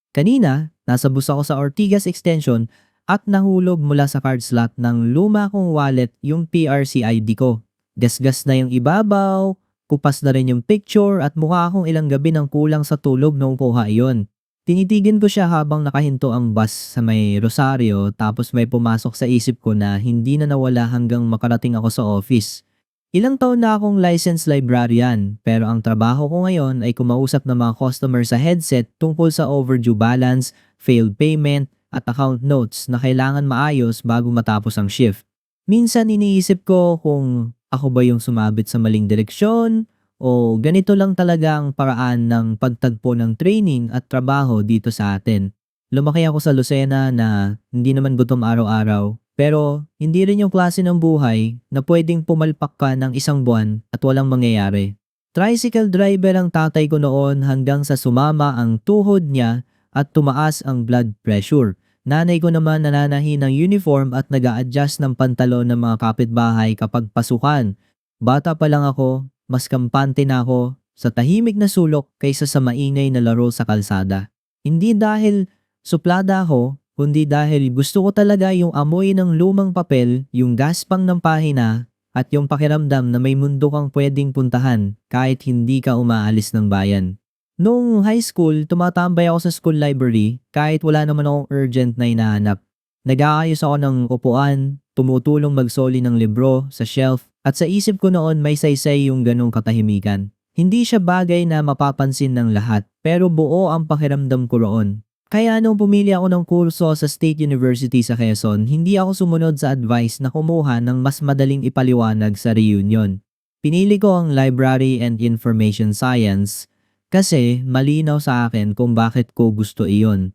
Kanina, nasa bus ako sa Ortigas Extension at nahulog mula sa card slot ng luma kong wallet yung PRC ID ko. Gasgas na yung ibabaw, kupas na rin yung picture at mukha akong ilang gabi ng kulang sa tulog noong kuha iyon. Tinitigin ko siya habang nakahinto ang bus sa may Rosario tapos may pumasok sa isip ko na hindi na nawala hanggang makarating ako sa office. Ilang taon na akong licensed librarian pero ang trabaho ko ngayon ay kumausap ng mga customer sa headset tungkol sa overdue balance, failed payment at account notes na kailangan maayos bago matapos ang shift. Minsan iniisip ko kung ako ba yung sumabit sa maling direksyon o ganito lang talaga ang paraan ng pagtagpo ng training at trabaho dito sa atin. Lumaki ako sa Lucena na hindi naman gutom araw-araw pero hindi rin yung klase ng buhay na pwedeng pumalpak ka ng isang buwan at walang mangyayari. Tricycle driver ang tatay ko noon hanggang sa sumama ang tuhod niya at tumaas ang blood pressure. Nanay ko naman nananahi ng uniform at nag-a-adjust ng pantalon ng mga kapitbahay kapag pasukan. Bata pa lang ako, mas kampante na ako sa tahimik na sulok kaysa sa maingay na laro sa kalsada. Hindi dahil suplada ako, kundi dahil gusto ko talaga yung amoy ng lumang papel, yung gaspang ng pahina, at yung pakiramdam na may mundo kang pwedeng puntahan kahit hindi ka umaalis ng bayan. Noong high school, tumatambay ako sa school library kahit wala naman akong urgent na hinahanap. Nag-aayos ako ng upuan, tumutulong magsoli ng libro sa shelf, at sa isip ko noon may saysay yung ganong katahimikan. Hindi siya bagay na mapapansin ng lahat, pero buo ang pakiramdam ko roon. Kaya nung pumili ako ng kurso sa State University sa Quezon, hindi ako sumunod sa advice na kumuha ng mas madaling ipaliwanag sa reunion. Pinili ko ang Library and Information Science kasi malinaw sa akin kung bakit ko gusto iyon.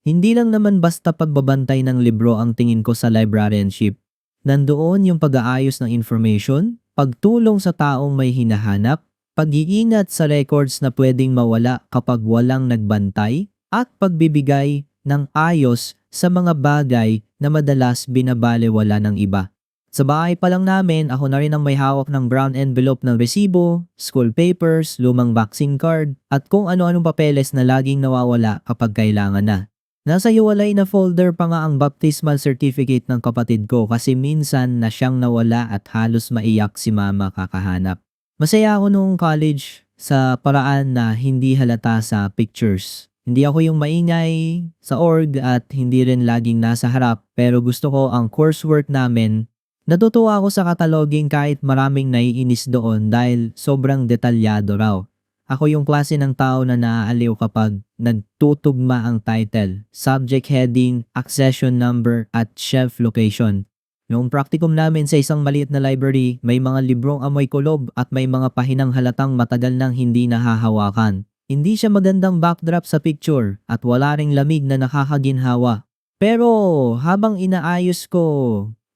Hindi lang naman basta pagbabantay ng libro ang tingin ko sa librarianship. Nandoon yung pag-aayos ng information, pagtulong sa taong may hinahanap, pag-iingat sa records na pwedeng mawala kapag walang nagbantay, at pagbibigay ng ayos sa mga bagay na madalas binabalewala ng iba. Sa bahay pa lang namin, ako na rin ang may hawak ng brown envelope ng resibo, school papers, lumang vaccine card, at kung ano-anong papeles na laging nawawala kapag kailangan na. Nasa hiwalay na folder pa nga ang baptismal certificate ng kapatid ko kasi minsan na siyang nawala at halos maiyak si mama kakahanap. Masaya ako noong college sa paraan na hindi halata sa pictures. Hindi ako yung maingay sa org at hindi rin laging nasa harap pero gusto ko ang coursework namin. Natutuwa ako sa cataloging kahit maraming naiinis doon dahil sobrang detalyado raw. Ako yung klase ng tao na naaaliw kapag nagtutugma ang title, subject heading, accession number at shelf location. Noong practicum namin sa isang maliit na library, may mga librong amoy kulob at may mga pahinang halatang matagal nang hindi nahahawakan. Hindi siya magandang backdrop sa picture at wala ring lamig na nakakaginhawa. Pero habang inaayos ko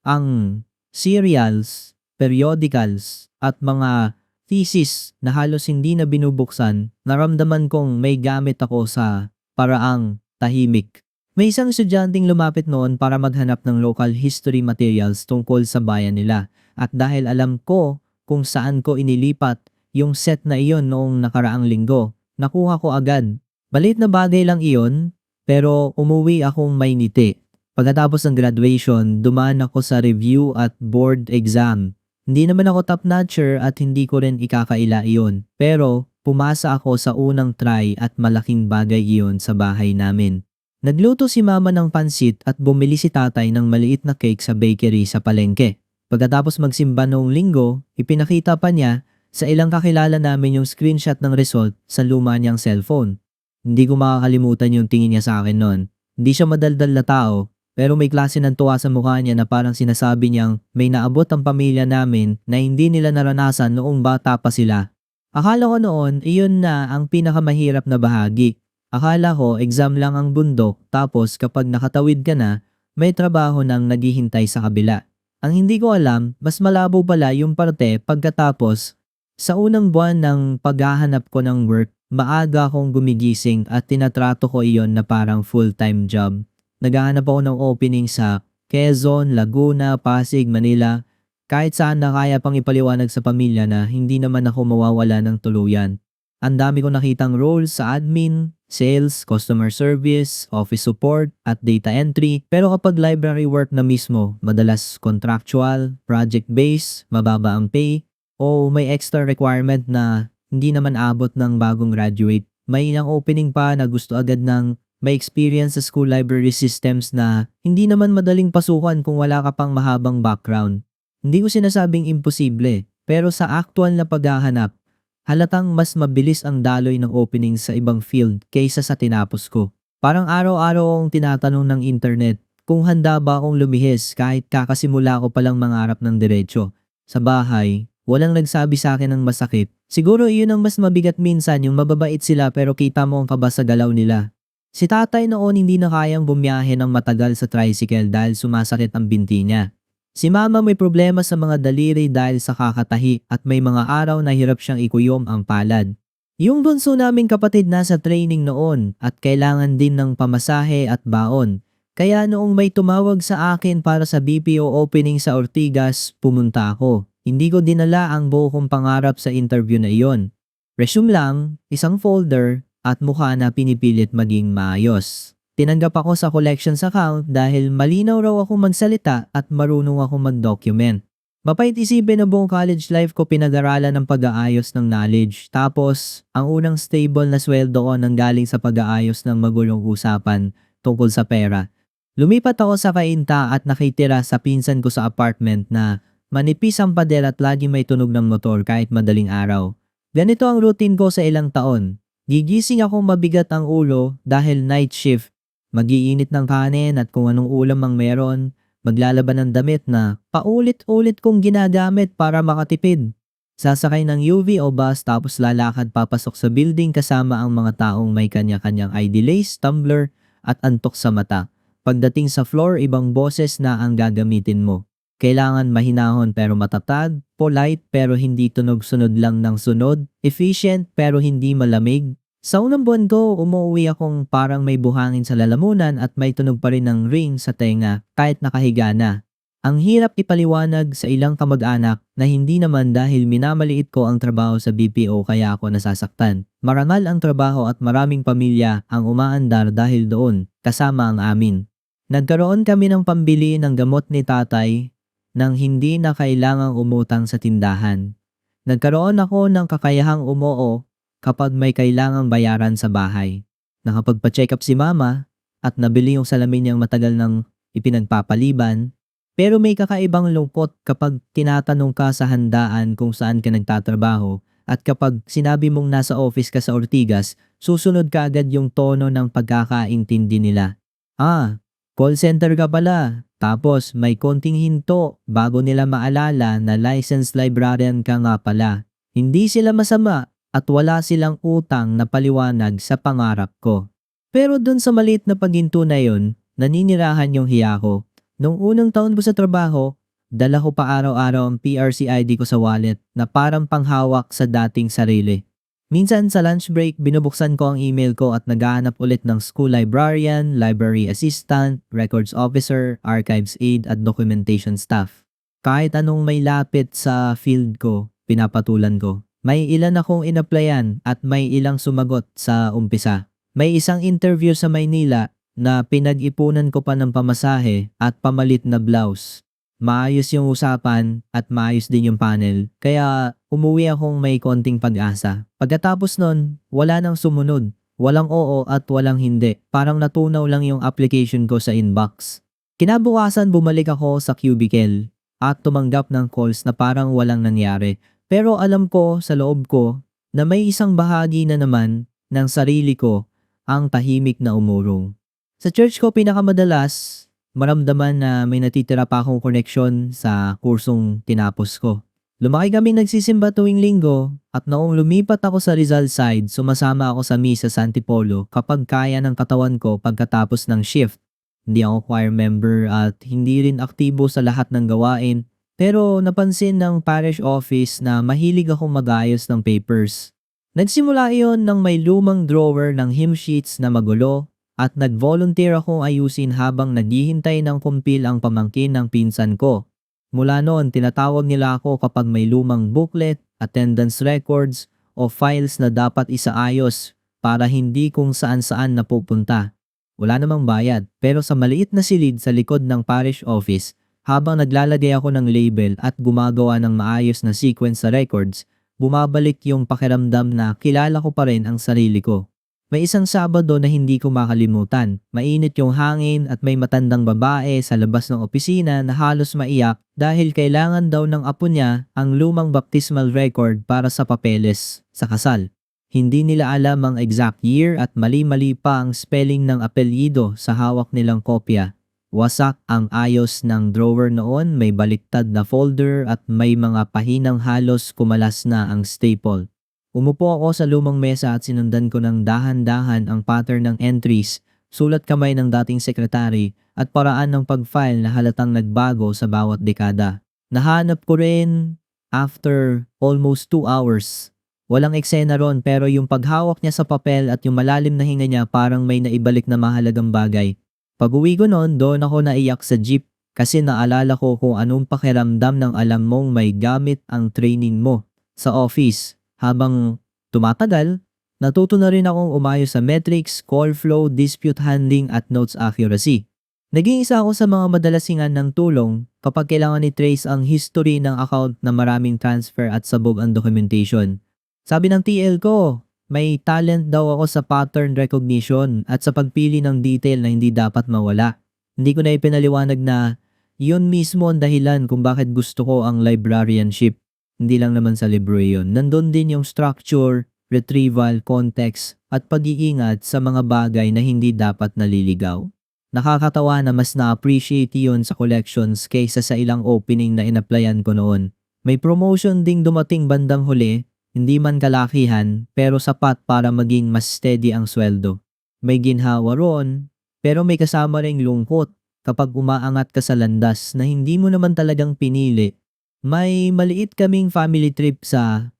ang serials, periodicals at mga thesis na halos hindi na binubuksan, naramdaman kong may gamit ako sa paraang tahimik. May isang estudyanteng lumapit noon para maghanap ng local history materials tungkol sa bayan nila. At dahil alam ko kung saan ko inilipat yung set na iyon noong nakaraang linggo, nakuha ko agad. Maliit na bagay lang iyon, pero umuwi akong may ngiti. Pagkatapos ng graduation, dumaan ako sa review at board exam. Hindi naman ako top-notcher at hindi ko rin ikakaila iyon. Pero pumasa ako sa unang try at malaking bagay iyon sa bahay namin. Nagluto si mama ng pansit at bumili si tatay ng maliit na cake sa bakery sa palengke. Pagkatapos magsimba noong linggo, ipinakita pa niya sa ilang kakilala namin yung screenshot ng result sa luma niyang cellphone. Hindi ko makakalimutan yung tingin niya sa akin noon. Hindi siya madaldal na tao, pero may klase ng tuwa sa mukha niya na parang sinasabi niyang may naabot ang pamilya namin na hindi nila naranasan noong bata pa sila. Akala ko noon, iyon na ang pinakamahirap na bahagi. Akala ko exam lang ang bundok tapos kapag nakatawid ka na, may trabaho nang naghihintay sa kabila. Ang hindi ko alam, mas malabo pala yung parte pagkatapos. Sa unang buwan ng paghahanap ko ng work, maaga akong gumigising at tinatrato ko iyon na parang full-time job. Naghahanap ako ng opening sa Quezon, Laguna, Pasig, Manila. Kahit saan na kaya pang ipaliwanag sa pamilya na hindi naman ako mawawala ng tuluyan. Ang dami ko nakitang roles sa admin, sales, customer service, office support, at data entry. Pero kapag library work na mismo, madalas contractual, project-based, mababa ang pay, o may extra requirement na hindi naman abot ng bagong graduate. May ilang opening pa na gusto agad ng may experience sa school library systems na hindi naman madaling pasukan kung wala ka pang mahabang background. Hindi ko sinasabing imposible, pero sa actual na paghahanap, halatang mas mabilis ang daloy ng openings sa ibang field kaysa sa tinapos ko. Parang araw-araw akong tinatanong ng internet kung handa ba akong lumihis kahit kakasimula ko palang mangarap ng diretsyo. Sa bahay, walang nagsabi sa akin ng masakit. Siguro iyon ang mas mabigat minsan, yung mababait sila pero kita mo ang kaba sa galaw nila. Si tatay noon hindi na kayang bumiyahe ng matagal sa tricycle dahil sumasakit ang binti niya. Si mama may problema sa mga daliri dahil sa kakatahi at may mga araw na hirap siyang ikuyom ang palad. Yung bunso naming kapatid nasa training noon at kailangan din ng pamasahe at baon. Kaya noong may tumawag sa akin para sa BPO opening sa Ortigas, pumunta ako. Hindi ko dinala ang buo kong pangarap sa interview na iyon. Resume lang, isang folder, at mukha na pinipilit maging maayos. Tinanggap ako sa collections account dahil malinaw raw ako magsalita at marunong ako mag-document. Mapait isipin na buong college life ko pinag-aralan ng pag-aayos ng knowledge. Tapos, ang unang stable na sweldo ko nanggaling sa pag-aayos ng magulong usapan tungkol sa pera. Lumipat ako sa Cainta at nakitira sa pinsan ko sa apartment na manipis ang pader at lagi may tunog ng motor kahit madaling araw. Ganito ang routine ko sa ilang taon. Gigising akong mabigat ang ulo dahil night shift. Mag-iinit ng kanin at kung anong ulam ang meron. Maglalaban ng damit na paulit-ulit kong ginagamit para makatipid. Sasakay ng UV o bus tapos lalakad papasok sa building kasama ang mga taong may kanya-kanyang ID lace, tumbler at antok sa mata. Pagdating sa floor, ibang boses na ang gagamitin mo. Kailangan mahinahon pero matatag, polite pero hindi tunog-sunod lang ng sunod, efficient pero hindi malamig. Sa unang buwan ko, umuwi akong parang may buhangin sa lalamunan at may tunog pa rin ng ring sa tenga kahit nakahiga na. Ang hirap ipaliwanag sa ilang kamag-anak na hindi naman dahil minamaliit ko ang trabaho sa BPO kaya ako nasasaktan. Marangal ang trabaho at maraming pamilya ang umaandar dahil doon, kasama ang amin. Nagkaroon kami ng pambili ng gamot ni tatay nang hindi na kailangang umutang sa tindahan. Nagkaroon ako ng kakayahang umoo kapag may kailangang bayaran sa bahay. Nakapagpa-check up si mama at nabili yung salamin niyang matagal nang ipinagpapaliban. Pero may kakaibang lungkot kapag tinatanong ka sa handaan kung saan ka nagtatrabaho at kapag sinabi mong nasa office ka sa Ortigas, susunod ka agad yung tono ng pagkakaintindi nila. Ah, call center ka pala. Tapos may konting hinto bago nila maalala na licensed librarian ka nga pala. Hindi sila masama at wala silang utang na paliwanag sa pangarap ko. Pero dun sa maliit na paghinto na yun, naninirahan yung hiya ko. Nung unang taon ko sa trabaho, dala ko pa araw-araw ang PRC ID ko sa wallet na parang panghawak sa dating sarili. Minsan sa lunch break, binubuksan ko ang email ko at naghahanap ulit ng school librarian, library assistant, records officer, archives aide at documentation staff. Kahit anong may lapit sa field ko, pinapatulan ko. May ilan akong inapplyan at may ilang sumagot sa umpisa. May isang interview sa Maynila na pinag-ipunan ko pa ng pamasahe at pamalit na blouse. Maayos yung usapan at maayos din yung panel, kaya umuwi akong may konting pag-asa. Pagkatapos nun, wala nang sumunod. Walang oo at walang hindi. Parang natunaw lang yung application ko sa inbox. Kinabukasan bumalik ako sa cubicle at tumanggap ng calls na parang walang nangyari. Pero alam ko sa loob ko na may isang bahagi na naman ng sarili ko ang tahimik na umurong. Sa church ko pinakamadalas maramdaman na may natitira pa akong koneksyon sa kursong tinapos ko. Lumaki kaming nagsisimba tuwing linggo at noong lumipat ako sa Rizal side, sumasama ako sa misa sa Antipolo kapag kaya ng katawan ko pagkatapos ng shift. Hindi ako choir member at hindi rin aktibo sa lahat ng gawain, pero napansin ng parish office na mahilig akong mag-ayos ng papers. Nagsimula iyon nang may lumang drawer ng hymn sheets na magulo at nag-volunteer akong ayusin habang naghihintay ng kumpil ang pamangkin ng pinsan ko. Mula noon, tinatawag nila ako kapag may lumang booklet, attendance records, o files na dapat isaayos para hindi kung saan-saan napupunta. Wala namang bayad, pero sa maliit na silid sa likod ng parish office, habang naglalagay ako ng label at gumagawa ng maayos na sequence sa records, bumabalik yung pakiramdam na kilala ko pa rin ang sarili ko. May isang Sabado na hindi ko makalimutan. Mainit yung hangin at may matandang babae sa labas ng opisina na halos maiyak dahil kailangan daw ng apo niya ang lumang baptismal record para sa papeles sa kasal. Hindi nila alam ang exact year at mali-mali pa ang spelling ng apelyido sa hawak nilang kopya. Wasak ang ayos ng drawer noon, may baliktad na folder at may mga pahinang halos kumalas na ang staple. Umupo ako sa lumang mesa at sinundan ko ng dahan-dahan ang pattern ng entries, sulat kamay ng dating sekretary at paraan ng pag-file na halatang nagbago sa bawat dekada. Nahanap ko rin after almost 2 hours. Walang eksena ron pero yung paghawak niya sa papel at yung malalim na hinga niya parang may naibalik na mahalagang bagay. Pag-uwi ko noon, doon ako naiyak sa jeep kasi naalala ko kung anong pakiramdam ng alam mong may gamit ang training mo sa office. Habang tumatagal, natuto na rin akong umayos sa metrics, call flow, dispute handling at notes accuracy. Naging isa ako sa mga madalasingan ng tulong kapag kailangan i-trace ang history ng account na maraming transfer at sabog ang documentation. Sabi ng TL ko, may talent daw ako sa pattern recognition at sa pagpili ng detail na hindi dapat mawala. Hindi ko na ipinaliwanag na yun mismo ang dahilan kung bakit gusto ko ang librarianship. Hindi lang naman sa libro yun. Nandun din yung structure, retrieval, context, at pag-iingat sa mga bagay na hindi dapat naliligaw. Nakakatawa na mas na-appreciate yun sa collections kaysa sa ilang opening na in-applyan ko noon. May promotion ding dumating bandang huli, hindi man kalakihan, pero sapat para maging mas steady ang sweldo. May ginhawa ron, pero may kasama ring lungkot kapag umaangat ka sa landas na hindi mo naman talagang pinili. May maliit kaming family trip sa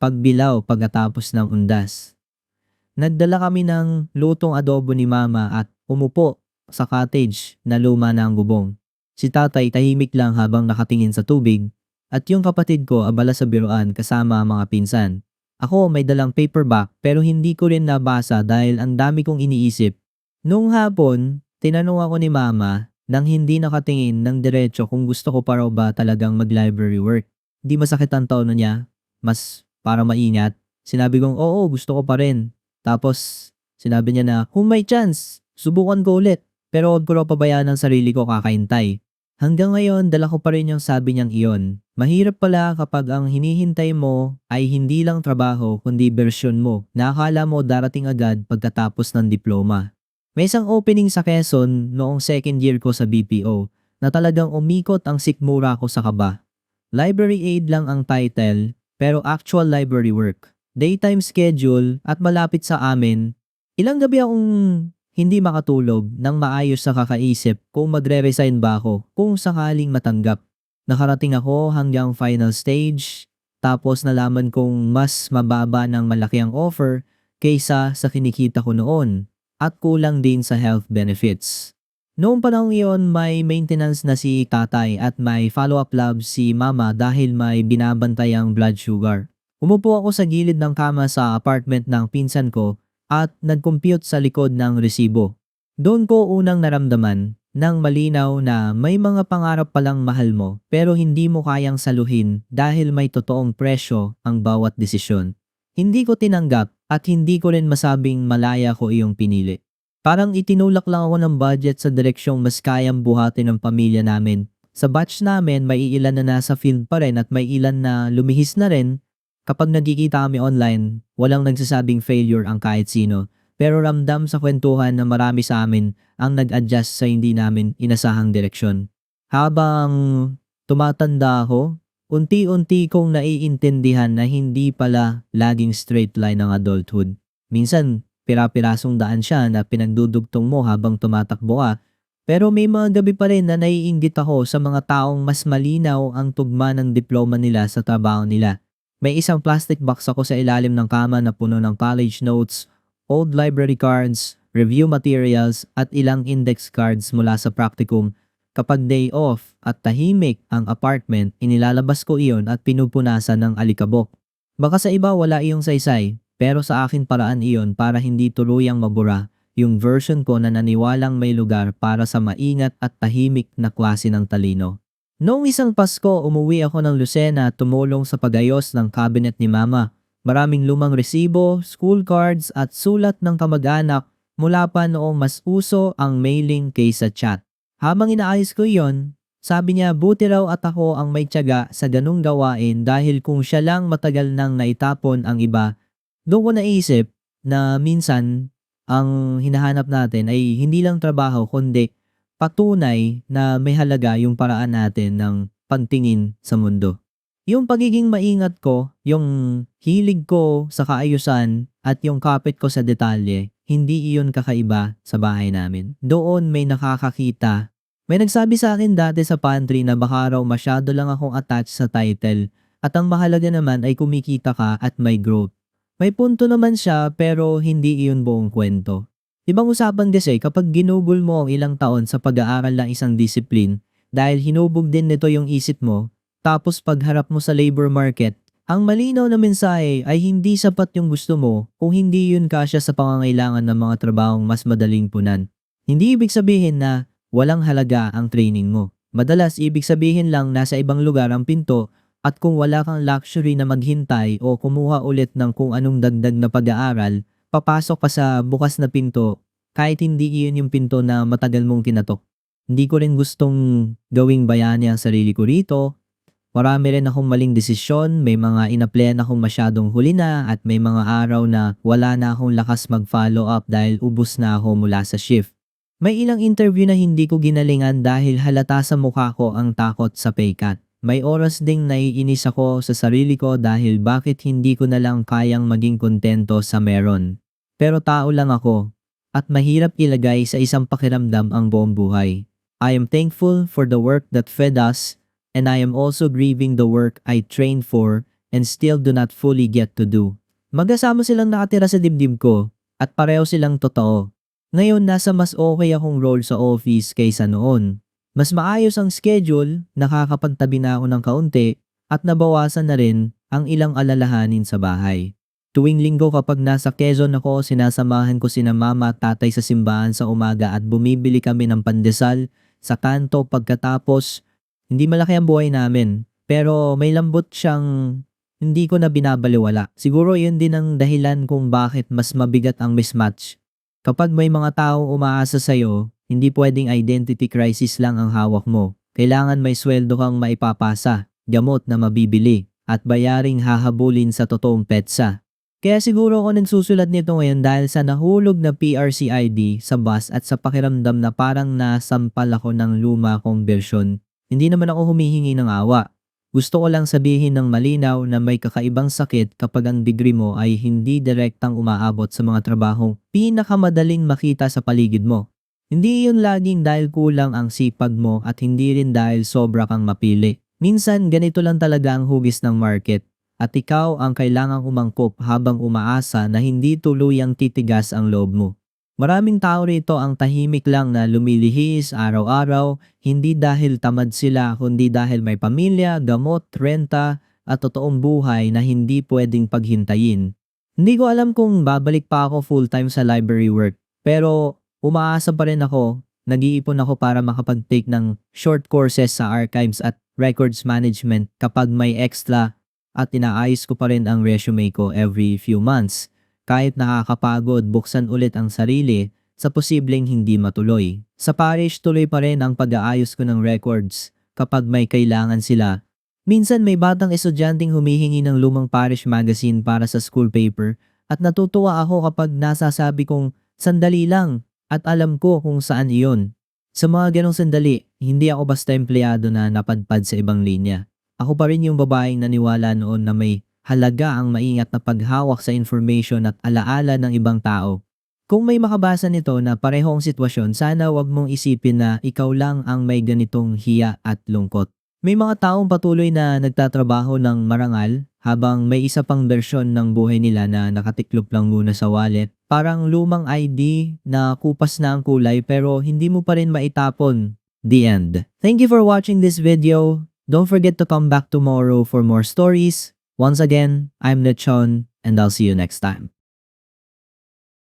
Pagbilao pagkatapos ng undas. Nagdala kami ng lutong adobo ni mama at umupo sa cottage na luma na ang bubong. Si tatay tahimik lang habang nakatingin sa tubig at yung kapatid ko abala sa biruan kasama ang mga pinsan. Ako may dalang paperback pero hindi ko rin nabasa dahil ang dami kong iniisip. Noong hapon, tinanong ako ni mama nang hindi nakatingin ng diretso kung gusto ko pa raw ba talagang mag-library work. Di masakit ang tono niya, mas para maingat. Sinabi kong oo, gusto ko pa rin. Tapos sinabi niya na kung may chance, subukan ko ulit. Pero huwag ko raw pabayaan ang sarili ko kakaintay. Hanggang ngayon, dala ko pa rin yung sabi niyang iyon. Mahirap pala kapag ang hinihintay mo ay hindi lang trabaho kundi bersyon mo na akala mo darating agad pagkatapos ng diploma. May isang opening sa Quezon noong second year ko sa BPO na talagang umikot ang sikmura ko sa kaba. Library aid lang ang title pero actual library work. Daytime schedule at malapit sa amin, ilang gabi akong hindi makatulog nang maayos sa kakaisip kung magre-resign ba ako kung sakaling matanggap. Nakarating ako hanggang final stage tapos nalaman kong mas mababa ng malaki ang offer kaysa sa kinikita ko noon. At kulang din sa health benefits. Noong panahon iyon, may maintenance na si tatay at may follow-up lab si mama dahil may binabantay ang blood sugar. Umupo ako sa gilid ng kama sa apartment ng pinsan ko at nag-compute sa likod ng resibo. Doon ko unang naramdaman ng malinaw na may mga pangarap palang mahal mo pero hindi mo kayang saluhin dahil may totoong presyo ang bawat desisyon. Hindi ko tinanggap at hindi ko rin masabing malaya ko iyong pinili. Parang itinulak lang ako ng budget sa direksyong mas kayang buhatin ng pamilya namin. Sa batch namin, may ilan na nasa field pa rin at may ilan na lumihis na rin. Kapag nagkikita kami online, walang nagsasabing failure ang kahit sino. Pero ramdam sa kwentuhan na marami sa amin ang nag-adjust sa hindi namin inasahang direksyon. Habang tumatanda ako, unti-unti kong naiintindihan na hindi pala laging straight line ang adulthood. Minsan, pira-pirasong daan siya na pinagdudugtong mo habang tumatakbo ka. Pero may mga gabi pa rin na naiinggit ako sa mga taong mas malinaw ang tugma ng diploma nila sa trabaho nila. May isang plastic box ako sa ilalim ng kama na puno ng college notes, old library cards, review materials at ilang index cards mula sa practicum. Kapag day off at tahimik ang apartment, inilalabas ko iyon at pinupunasan ng alikabok. Baka sa iba wala iyong saysay, pero sa akin paraan iyon para hindi tuluyang mabura yung version ko na naniwalang may lugar para sa maingat at tahimik na klase ng talino. Noong isang Pasko, umuwi ako ng Lucena at tumulong sa pagayos ng cabinet ni Mama. Maraming lumang resibo, school cards at sulat ng kamag-anak mula pa noong mas uso ang mailing kaysa chat. Habang inaayos ko iyon, sabi niya buti raw at ako ang may tiyaga sa ganung gawain dahil kung siya lang matagal nang naitapon ang iba, doon ko naisip na minsan ang hinahanap natin ay hindi lang trabaho kundi patunay na may halaga yung paraan natin ng pagtingin sa mundo. Yung pagiging maingat ko, yung hilig ko sa kaayusan at yung kapit ko sa detalye, hindi iyon kakaiba sa bahay namin. Doon may nakakakita. May nagsabi sa akin dati sa pantry na baka raw masyado lang akong attached sa title at ang mahalaga naman ay kumikita ka at may growth. May punto naman siya pero hindi iyon buong kwento. Ibang usapan kasi kapag ginugol mo ang ilang taon sa pag-aaral ng isang disiplin dahil hinubog din nito yung isip mo, tapos pagharap mo sa labor market, ang malinaw na mensahe ay hindi sapat yung gusto mo kung hindi yun kasya sa pangangailangan ng mga trabahong mas madaling punan. Hindi ibig sabihin na walang halaga ang training mo. Madalas ibig sabihin lang nasa ibang lugar ang pinto at kung wala kang luxury na maghintay o kumuha ulit ng kung anong dagdag na pag-aaral, papasok ka sa bukas na pinto kahit hindi iyon yung pinto na matagal mong kinatok. Hindi ko rin gustong gawing bayani ang sarili ko rito. Marami rin akong maling desisyon, may mga inaplayan akong masyadong huli na at may mga araw na wala na akong lakas mag-follow up dahil ubos na ako mula sa shift. May ilang interview na hindi ko ginalingan dahil halata sa mukha ko ang takot sa pay cut. May oras ding naiinis ako sa sarili ko dahil bakit hindi ko na lang kayang maging kontento sa meron. Pero tao lang ako at mahirap ilagay sa isang pakiramdam ang buong buhay. I am thankful for the work that fed us and I am also grieving the work I trained for and still do not fully get to do. Magkasama silang nakatira sa dibdib ko at pareho silang totoo. Ngayon nasa mas okay akong role sa office kaysa noon. Mas maayos ang schedule, nakakapagtabi na ako ng kaunti at nabawasan na rin ang ilang alalahanin sa bahay. Tuwing linggo kapag nasa Quezon ako, sinasamahan ko sina mama at tatay sa simbahan sa umaga at bumibili kami ng pandesal sa kanto pagkatapos. Hindi malaki ang buhay namin, pero may lambot siyang hindi ko na binabaliwala. Siguro yun din ang dahilan kung bakit mas mabigat ang mismatch. Kapag may mga taong umaasa sa'yo, hindi pwedeng identity crisis lang ang hawak mo. Kailangan may sweldo kang maipapasa, gamot na mabibili, at bayaring hahabulin sa totoong petsa. Kaya siguro ako nagsusulat nito ngayon dahil sa nahulog na PRC ID sa bus at sa pakiramdam na parang nasampal ako ng luma kong bersyon. Hindi naman ako humihingi ng awa. Gusto ko lang sabihin ng malinaw na may kakaibang sakit kapag ang degree mo ay hindi direktang umaabot sa mga trabahong pinakamadaling makita sa paligid mo. Hindi yun laging dahil kulang ang sipag mo at hindi rin dahil sobra kang mapili. Minsan ganito lang talaga ang hugis ng market at ikaw ang kailangang umangkop habang umaasa na hindi tuluyang titigas ang loob mo. Maraming tao rito ang tahimik lang na lumilihis araw-araw, hindi dahil tamad sila kundi dahil may pamilya, gamot, renta at totoong buhay na hindi pwedeng paghintayin. Hindi ko alam kung babalik pa ako full-time sa library work, pero umaasa pa rin ako, nag-iipon ako para makapag-take ng short courses sa archives at records management kapag may extra at inaayos ko pa rin ang resume ko every few months. Kahit nakakapagod, buksan ulit ang sarili sa posibleng hindi matuloy. Sa parish, tuloy pa rin ang pag-aayos ko ng records kapag may kailangan sila. Minsan may batang estudyanteng humihingi ng lumang parish magazine para sa school paper at natutuwa ako kapag nasasabi kong sandali lang at alam ko kung saan iyon. Sa mga ganong sandali, hindi ako basta empleyado na napadpad sa ibang linya. Ako pa rin yung babaeng naniwala noon na may halaga ang maingat na paghawak sa information at alaala ng ibang tao. Kung may makabasa nito na pareho ang sitwasyon, sana wag mong isipin na ikaw lang ang may ganitong hiya at lungkot. May mga taong patuloy na nagtatrabaho ng marangal habang may isa pang bersyon ng buhay nila na nakatiklop lang muna sa wallet. Parang lumang ID na kupas na ang kulay pero hindi mo pa rin maitapon. The end. Thank you for watching this video. Don't forget to come back tomorrow for more stories. Once again, I'm Lechon and I'll see you next time.